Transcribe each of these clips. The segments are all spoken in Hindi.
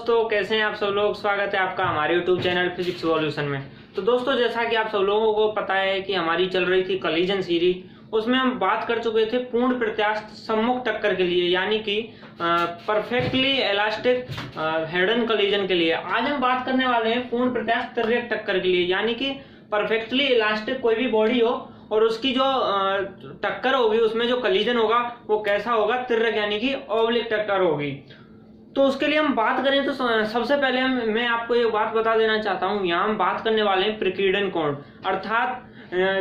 दोस्तों, कैसे हैं आप सब लोग। स्वागत है आपका हमारे YouTube चैनल फिजिक्स सॉल्यूशन में। तो दोस्तों, जैसा कि आप सब लोगों को पता है कि हमारी चल रही थी कॉलिजन सीरीज, उसमें हम बात कर चुके थे पूर्ण प्रत्यास्थ सम्मुख टक्कर के लिए, यानी कि perfectly elastic head on collision के लिए। आज हम बात करने वाले हैं पूर्ण प्रत्यास्थ तिर्यक टक्कर के लिए, यानी कि परफेक्टली इलास्टिक कोई भी बॉडी हो और उसकी जो टक्कर होगी, उसमें जो कॉलिजन होगा वो कैसा होगा, तिर्यक यानी कि ऑब्लिक टक्कर होगी। तो उसके लिए हम बात करें तो सबसे पहले मैं आपको ये बात बता देना चाहता हूँ, यहाँ हम बात करने वाले हैं प्रकीर्णन कोण, अर्थात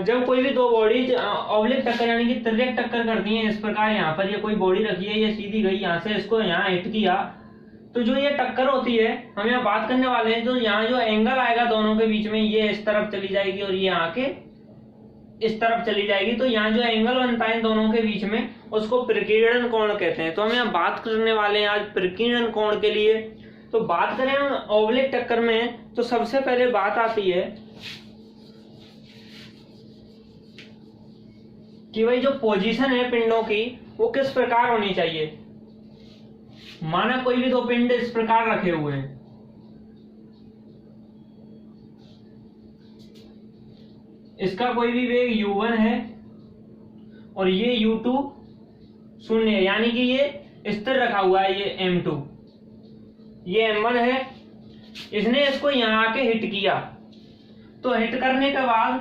जब कोई भी दो बॉडी ऑब्लिक टक्कर यानी कि तिर्यक टक्कर करती हैं। इस प्रकार यहाँ पर ये कोई बॉडी रखी है, ये सीधी गई, यहाँ से इसको यहाँ हिट किया, तो जो ये टक्कर होती है हम यहाँ बात करने वाले हैं। तो यहाँ जो एंगल आएगा दोनों के बीच में, ये इस तरफ चली जाएगी और ये आके इस तरफ चली जाएगी। तो यहाँ जो एंगल बनता है दोनों के बीच में, उसको प्रकीर्णन कोण कहते हैं। तो हम यहाँ बात करने वाले हैं आज प्रकीर्णन कोण के लिए। तो बात करें हम ऑब्लिक टक्कर में, तो सबसे पहले बात आती है कि भाई जो पोजीशन है पिंडों की वो किस प्रकार होनी चाहिए। माना कोई भी दो पिंड इस प्रकार रखे हुए हैं, इसका कोई भी वेग u1 है और ये u2 शून्य है, यानी कि ये स्थिर रखा हुआ है। ये m2, ये m1 है। इसने इसको यहां आके हिट किया, तो हिट करने के बाद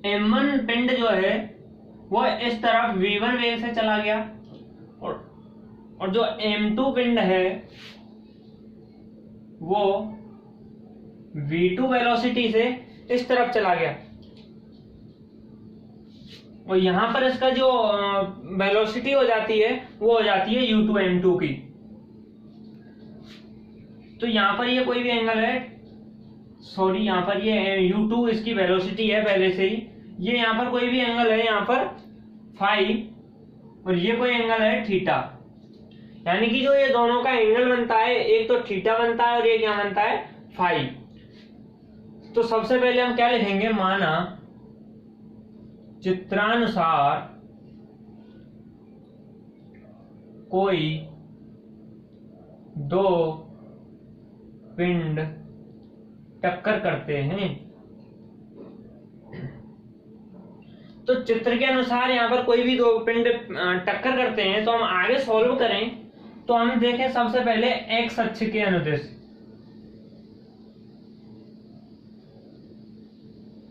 m1 पिंड जो है वो इस तरफ v1 वेग से चला गया और जो m2 पिंड है वो v2 वेलोसिटी से इस तरफ चला गया, और यहां पर इसका जो वेलोसिटी हो जाती है वो हो जाती है u2 m2 की। तो यहां पर ये कोई भी एंगल है, सॉरी यहाँ पर ये u2 इसकी वेलोसिटी है पहले से ही। ये यहाँ पर कोई भी एंगल है, यहाँ पर फाई, और ये कोई एंगल है थीटा, यानी कि जो ये दोनों का एंगल बनता है, एक तो थीटा बनता है और एक यहाँ बनता है फाई। तो सबसे पहले हम क्या लिखेंगे, माना चित्रानुसार कोई दो पिंड टक्कर करते हैं। तो चित्र के अनुसार यहां पर कोई भी दो पिंड टक्कर करते हैं, तो हम आगे सॉल्व करें तो हम देखें सबसे पहले एक्स अक्ष के अनुदिश।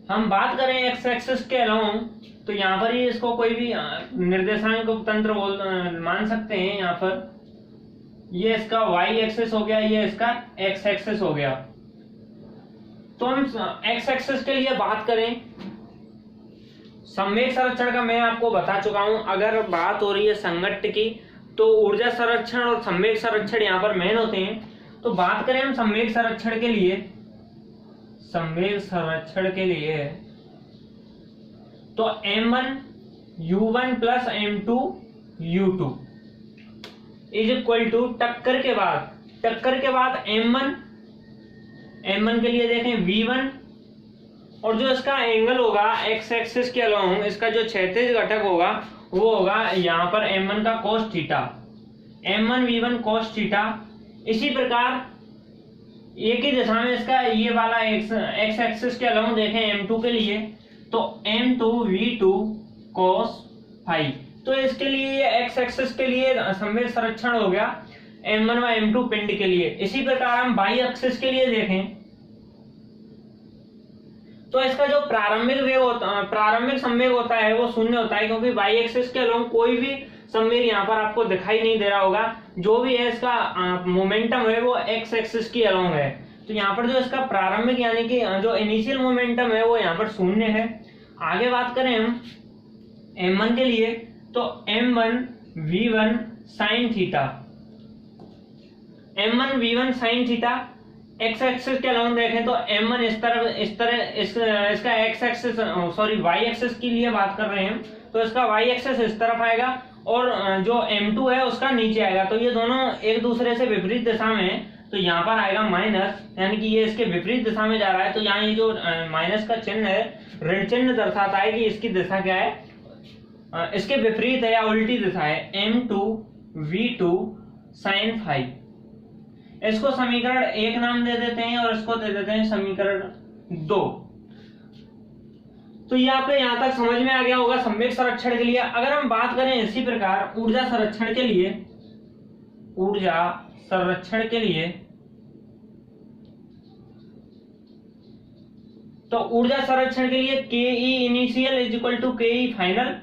हम बात करें एक्स एक्सिस के अलोंग, तो यहाँ पर ही इसको कोई भी निर्देशांक तंत्र मान सकते हैं। यहाँ पर ये इसका वाई एक्सिस हो गया, ये इसका एक्स एक्सिस हो गया। तो हम एक्स एक्सिस के लिए बात करें, संवेग संरक्षण का मैं आपको बता चुका हूं। अगर बात हो रही है संघट्ट की, तो ऊर्जा संरक्षण और संवेग संरक्षण यहाँ पर मेन होते हैं। तो बात करें हम संवेग संरक्षण के लिए, तो m1 u1 plus m2 u2 is equal to टक्कर के बाद m1 के लिए देखें v1, और जो इसका एंगल होगा x एक्सिस के अलोंग, इसका जो क्षैतिज घटक होगा वो होगा यहाँ पर m1 का cos theta, m1 v1 cos theta. इसी प्रकार एक ही दिशा में इसका ये वाला x एक्सिस के अलोंग देखें m2 के लिए, तो m2 v2 cos फाई। तो इसके लिए ये x एक्सिस के लिए संवेग संरक्षण हो गया m1 व m2 पिंड के लिए। इसी प्रकार हम y एक्सिस के लिए देखें तो इसका जो प्रारंभिक संवेग होता है वो शून्य होता है, क्योंकि y एक्सिस के अलोंग कोई भी संवेग यहाँ पर आपको दिखाई नहीं दे रहा होगा। जो भी है इसका मोमेंटम है वो x एक्सिस की अलोंग है। तो यहाँ पर जो इसका प्रारंभिक यानी कि जो इनिशियल मोमेंटम है वो यहाँ पर शून्य है। आगे बात करें हम m1 के लिए, तो m1 v1 sin theta, m1 v1 sin theta x axis के अलोंग देखें तो m1 इसका x axis sorry y axis के लिए बात कर रहे हैं, तो इसका y एक्सिस इस तरफ आएगा और जो m2 है उसका नीचे आएगा। तो ये दोनों एक दूसरे से विपरीत दिशा में है, तो यहाँ पर आएगा माइनस, यानी कि ये इसके विपरीत दिशा में जा रहा है। तो यहाँ ये जो माइनस का चिन्ह है ऋण चिन्ह दर्शाता है कि इसकी दिशा क्या है, इसके विपरीत है या उल्टी दिशा है, m2 v2 sin फाई। इसको समीकरण 1 नाम दे देते हैं और इसको दे देते हैं समीकरण 2। तो ये आपको यहां तक समझ में आ गया होगा संवेग संरक्षण के लिए। अगर हम बात करें इसी प्रकार ऊर्जा संरक्षण के लिए, ऊर्जा संरक्षण के लिए, तो ऊर्जा संरक्षण के लिए K E initial is equal to K E final,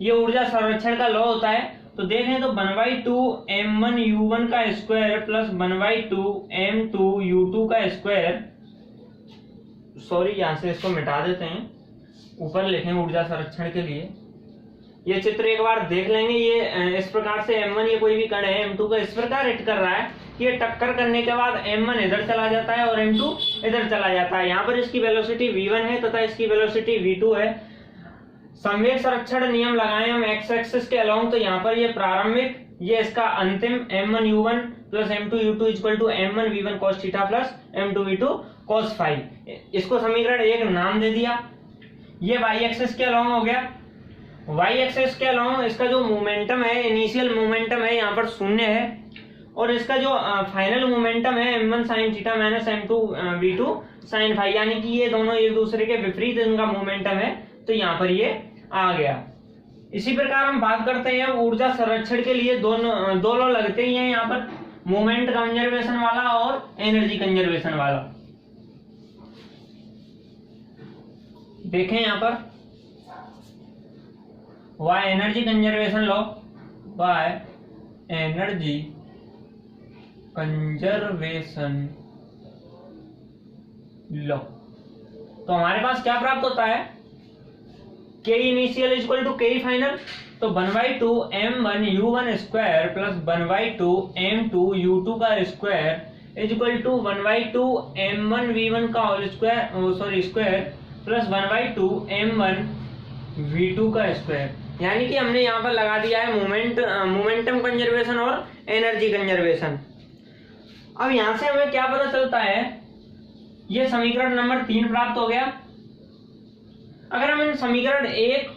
ये ऊर्जा संरक्षण का लॉ होता है। तो देखें तो 1/2 m1u1 का स्क्वायर प्लस 1/2 m2u2 का स्क्वायर, सॉरी यहां से इसको मिटा देते हैं, ऊपर लिखें ऊर्जा संरक्षण के लिए। ये चित्र एक बार देख लेंगे। ये इस प्रकार से m1 ये कोई भी कण है m2 का इस प्रकार हिट कर रहा है, ये टक्कर करने के बाद m1 इधर चला जाता है और m2 इधर चला जाता है। यहाँ पर इसकी वेलोसिटी v1 है तथा इसकी वेलोसिटी v2 है। संवेग संरक्षण नियम लगाएं हम एक्स एक्सिस के अलोंग, तो यहाँ पर ये प्रारंभिक, ये इसका अंतिम m1u1 plus m2u2 equal to m1v1 cos theta plus m2v2 cos phi. इसको समीकरण 1 नाम दे दिया। ये y एक्सिस के अलोंग हो गया। y एक्सिस के अलोंग इसका जो मोमेंटम है, इनिशियल मोमेंटम है यहाँ पर 0 है, और इसका जो फाइनल मोमेंटम है m1 sin theta minus m2v2 sin phi, यानी कि ये दोनों एक दूसरे के विपरीत इनका मोमेंटम है, तो यहाँ पर ये आ गया। इसी प्रकार हम बात करते हैं ऊर्जा संरक्षण के लिए दो लॉ लगते ही हैं यहाँ पर, मोमेंट कंजर्वेशन वाला और एनर्जी कंजर्वेशन वाला। देखें यहाँ पर y energy conservation law, y energy conservation law, तो हमारे पास क्या प्राप्त होता है, के इनिशियल इक्वल टू के फाइनल, तो 1/2 m1u1 स्क्वायर प्लस 1/2 m2u2 का square is equal to 1/2 m1v1 का whole square square plus 1/2 m1v2 का स्क्वायर। यानी कि हमने यहाँ पर लगा दिया है मोमेंटम कंजर्वेशन और एनर्जी कंजर्वेशन। अब यहां से हमें क्या पता चलता है, ये समीकरण नंबर 3 प्राप्त हो गया। अगर हम इन समीकरण 1,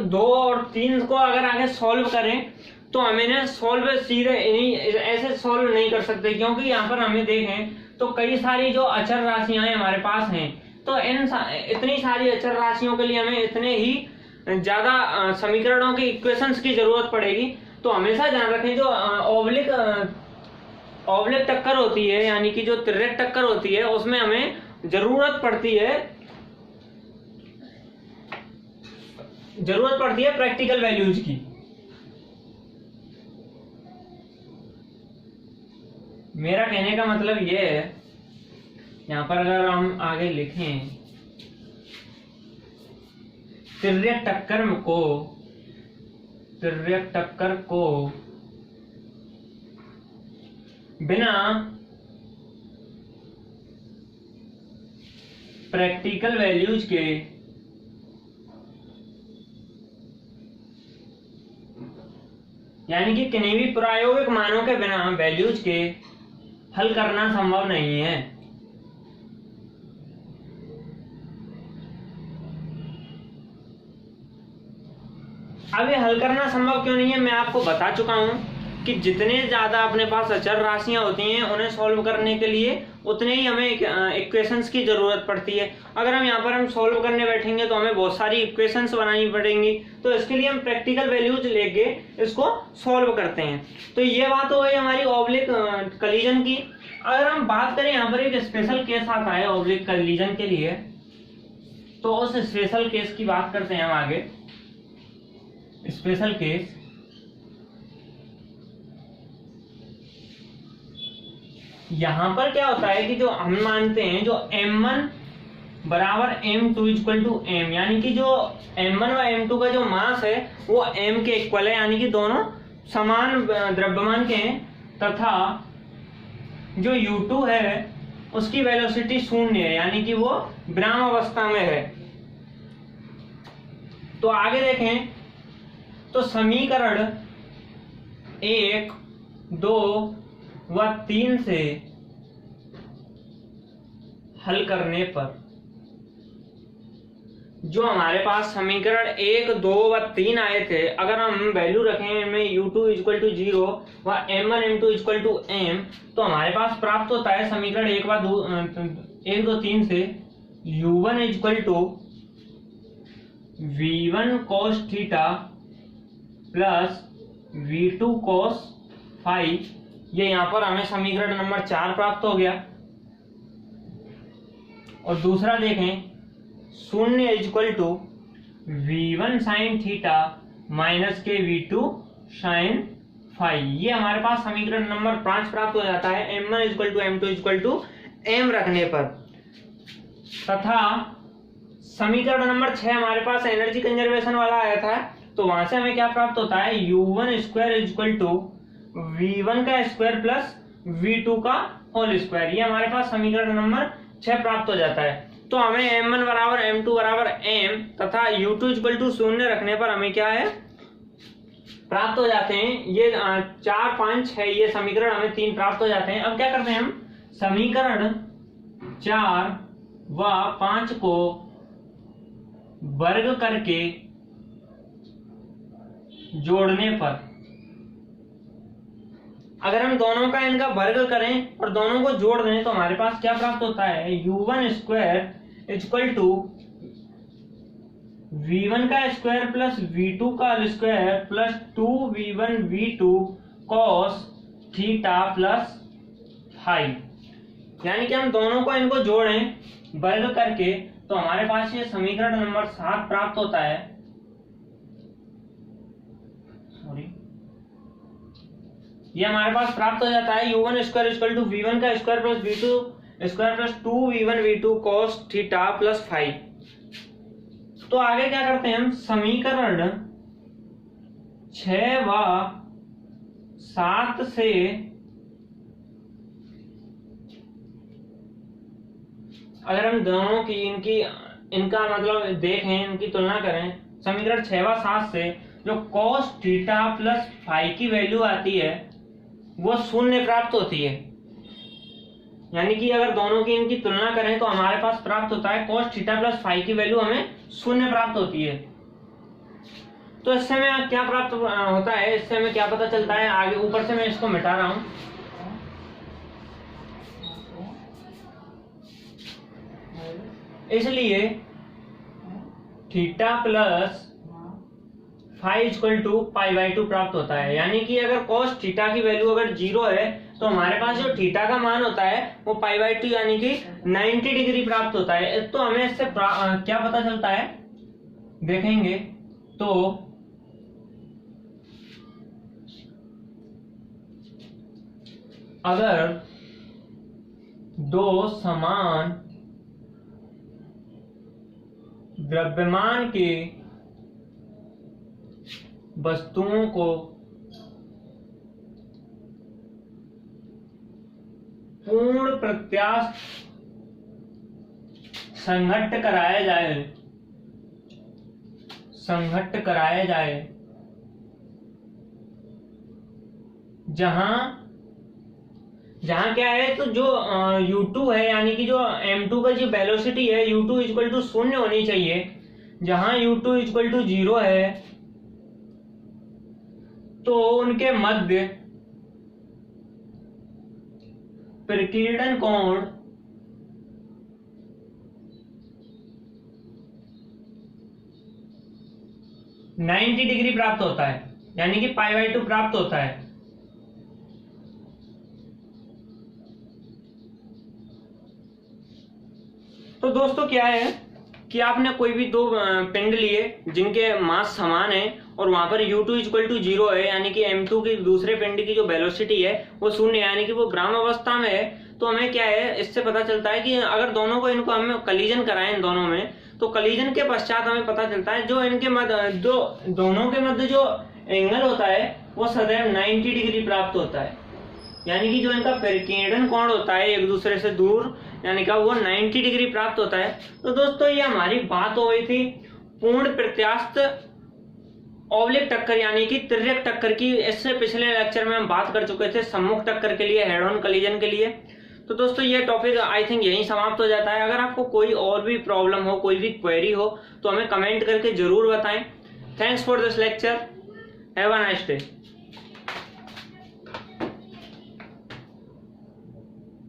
2 और 3 को अगर आगे सॉल्व करें, तो हमें सॉल्व सीधे ऐसे सॉल्व नहीं कर सकते, क्योंकि यहाँ पर हमें देखें तो कई सारी जो अचर राशियां हमारे पास हैं, तो इतनी सारी अचर राशियों के लिए हमें इतने ही ज्यादा समीकरणों के इक्वेशंस की जरूरत पड़ेगी। तो हमेशा ध्यान रखें जो ऑब्लिक टक्कर होती है, यानी कि जो तिर्यक टक्कर होती है, उसमें हमें जरूरत पड़ती है प्रैक्टिकल वैल्यूज की। मेरा कहने का मतलब ये है, यहां पर अगर हम आगे लिखें, तिर्यक टक्कर को बिना प्रैक्टिकल वैल्यूज के यानी कि किन्हीं भी प्रायोगिक मानों के बिना वैल्यूज के हल करना संभव नहीं है। अब ये हल करना संभव क्यों नहीं है, मैं आपको बता चुका हूं कि जितने ज्यादा अपने पास अचर राशियां होती हैं, उन्हें सॉल्व करने के लिए उतने ही हमें इक्वेशंस की जरूरत पड़ती है। अगर हम यहाँ पर हम सॉल्व करने बैठेंगे तो हमें बहुत सारी इक्वेशंस बनानी पड़ेंगी, तो इसके लिए हम प्रैक्टिकल वैल्यूज लेके इसको सॉल्व करते हैं। तो ये बात हो गई हमारी ऑब्लिक कलीजन की। अगर हम बात करें, यहाँ पर एक स्पेशल केस आता है ऑब्लिक कलीजन के लिए, तो उस स्पेशल केस की बात करते हैं हम आगे। स्पेशल केस, यहां पर क्या होता है कि जो हम मानते हैं जो m1 बराबर m2 इक्वल टू m, यानी कि जो m1 व m2 का जो मास है वो m के इक्वल है, यानी कि दोनों समान द्रव्यमान के हैं, तथा जो u2 है उसकी वेलोसिटी 0 है, यानी कि वो विराम अवस्था में है। तो आगे देखें तो समीकरण 1, 2 व 3 से हल करने पर जो हमारे पास समीकरण 1, 2 व 3 आए थे, अगर हम वैल्यू रखें इनमें u2 इक्वल टू 0 व m1 m2 equal to m, तो हमारे पास प्राप्त होता है समीकरण 1, 2, 3 से u1 equal to v1 cos theta plus v2 cos phi. ये यहाँ पर हमें समीकरण नंबर 4 प्राप्त हो गया। और दूसरा देखें, 0 equal to v1 sine theta minus के v2 साइन फाई। ये हमारे पास समीकरण नंबर 5 प्राप्त हो जाता है m1 equal to m2 equal to m रखने पर। तथा समीकरण नंबर 6 हमारे पास एनर्जी कंजर्वेशन वाला आया था, तो वहां से हमें क्या प्राप्त होता है, u1 square equal to v1 का स्क्वायर प्लस v2 का होल स्क्वायर। ये हमारे पास समीकरण नंबर 6 प्राप्त हो जाता है। तो हमें m1 बराबर m2 बराबर m तथा u2 इक्वल टू 0 रखने पर हमें क्या है प्राप्त हो जाते हैं। ये 4, 5, 6 ये समीकरण हमें 3 प्राप्त हो जाते हैं। अब क्या करते हैं हम, समीकरण 4 व 5 को वर्ग करके जोड़ने पर, अगर हम दोनों का इनका वर्ग करें और दोनों को जोड़ दें तो हमारे पास क्या प्राप्त होता है, u1 square equal to v1 का स्क्वायर प्लस v2 का square plus 2v1 v2 cos theta plus phi. यानी कि हम दोनों को इनको जोड़ें वर्ग करके तो हमारे पास ये समीकरण नंबर 7 प्राप्त होता है। ये हमारे पास प्राप्त हो जाता है u1 square equal to v1 का square plus v2 square plus 2v1 v2 cos theta plus phi. तो आगे क्या करते हैं हम, समीकरण 6 व 7 से अगर हम दोनों की इनका मतलब देखें, इनकी तुलना करें, समीकरण 6 व 7 से जो cos थीटा प्लस फाई की वैल्यू आती है वो 0 प्राप्त होती है। यानी कि अगर दोनों की इनकी तुलना करें तो हमारे पास प्राप्त होता है cos थीटा प्लस फाई की वैल्यू हमें 0 प्राप्त होती है। तो इससे हमें क्या प्राप्त होता है, इससे हमें क्या पता चलता है, आगे ऊपर से मैं इसको मिटा रहा हूं। इसलिए theta plus phi equal to π/2 प्राप्त होता है। यानी कि अगर cos थीटा की वैल्यू अगर 0 है तो हमारे पास जो थीटा का मान होता है वो π/2 यानी कि 90 डिग्री प्राप्त होता है। तो हमें इससे क्या पता चलता है देखेंगे तो अगर दो समान द्रव्यमान के वस्तुओं को पूर्ण प्रत्यास्थ संघट्ट कराया जाए जहां क्या है, तो जो u2 है यानी कि जो m2 का जो वेलोसिटी है u2 इक्वल टू 0 होनी चाहिए। जहां u2 इक्वल टू 0 है तो उनके मध्य प्रकीर्णन कोण नाइन्टी डिग्री प्राप्त होता है, यानी कि π/2 प्राप्त होता है। तो दोस्तों क्या है कि आपने कोई भी दो पिंड लिए जिनके मास समान है और वहां पर u2 इक्वल टू 0 है, यानी कि m2 की दूसरे पिंड की जो वेलोसिटी है वो 0 है, यानी कि वो ग्राम अवस्था में है। तो हमें क्या है, इससे पता चलता है कि अगर दोनों को इनको हम कलीजन कराएं इन दोनों में, तो कलीजन के पश्चात हमें पता चलता है जो इनके मध्य दोनों के मध्य जो एंगल होता है वो सदैव 90 डिग्री प्राप्त होता है। यानी कि जो इनका परिकीर्णन कोण होता है एक दूसरे से दूर, यानी कि वो 90 डिग्री प्राप्त होता है। तो दोस्तों ये हमारी बात हो गई थी पूर्ण प्रत्यास्थ ऑब्लिक टक्कर यानी कि तिर्यक टक्कर की। इससे पिछले लेक्चर में हम बात कर चुके थे सम्मुख टक्कर के लिए, हेड ऑन कलीजन के लिए। तो दोस्तों ये टॉपिक आई थिंक यहीं समाप्त हो जाता है। अगर आपको कोई और भी प्रॉब्लम हो, कोई भी क्वेरी हो तो हमें कमेंट करके जरूर बताएं। Thanks for this lecture. Have a nice day.